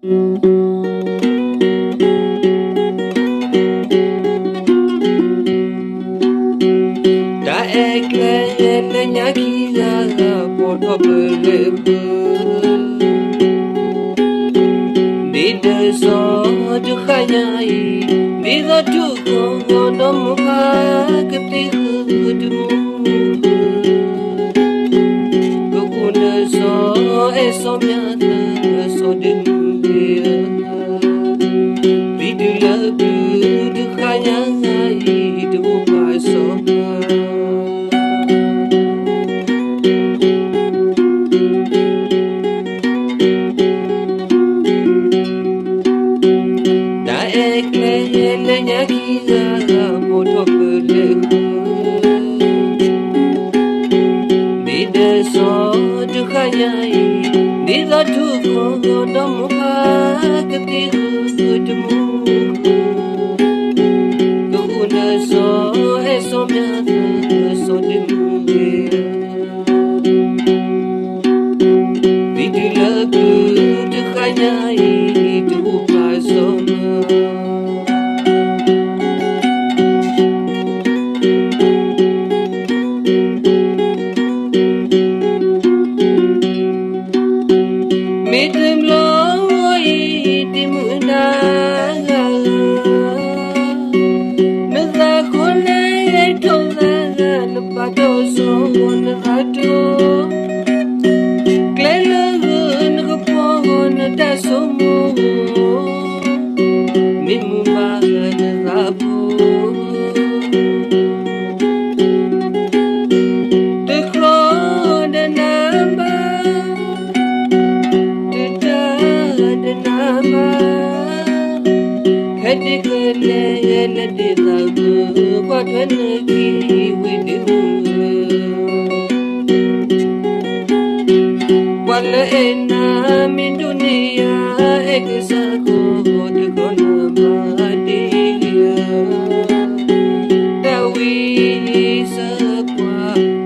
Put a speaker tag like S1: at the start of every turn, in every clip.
S1: Da ekle le nyaki ga poto bele Did so to khanyai Did to go no muka kati du Gukuna so so myata so de Vidula du khanyai du pa so le nyaki ga poto bele Did so to khanyai Did to go no muka kati du Gukuna so so myata so de Vidula du khanyai du pa so Midem loi di muna Naza kone toza Napato so nagato Klela nagapon taso mo Mimuma nagapo Tekro na namba Kadikale le dizabu kwa twanaki widu Wala ena min dunia ekisako dekona madiya Dawi sakwa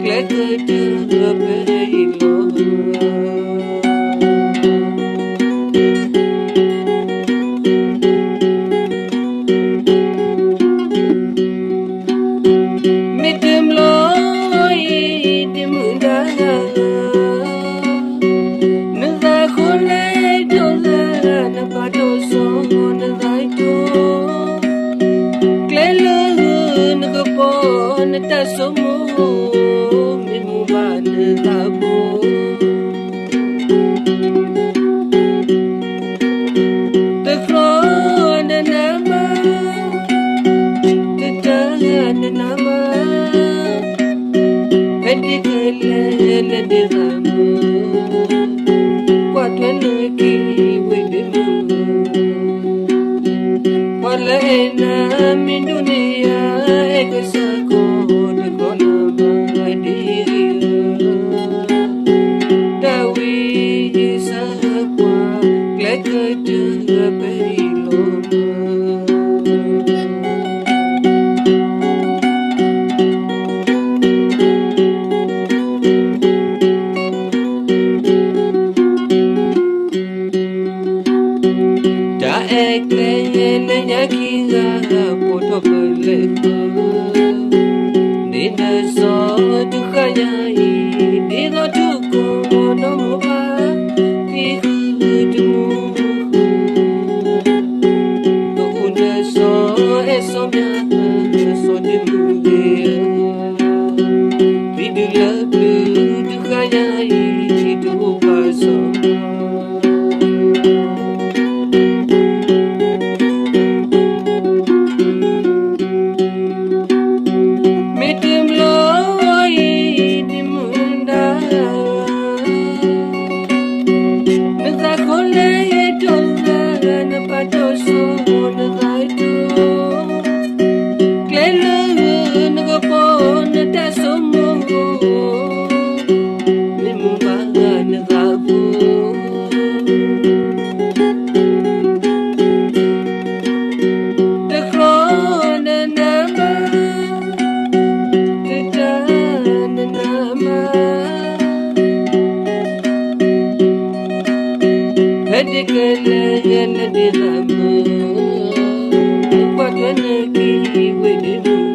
S1: klekata beilo Midem loi di munda Naza kone toza Napato so nazaito Klela nagapon taso mo Mimuma nagabo Tekro na nama Tetana nama Kadikale le dizamu Kwa twanaki widu Wala ena min dunia ekisako dekona madiya Dawi sakwa klekata beilo Da ekle le nyaki ga poto bele Dina so tu khanyai Dina tu ko no muka ki du Gukuna so so myata so de Vidula du khanyai du pa so Midem loi di munda gala de lama. What when the key waited.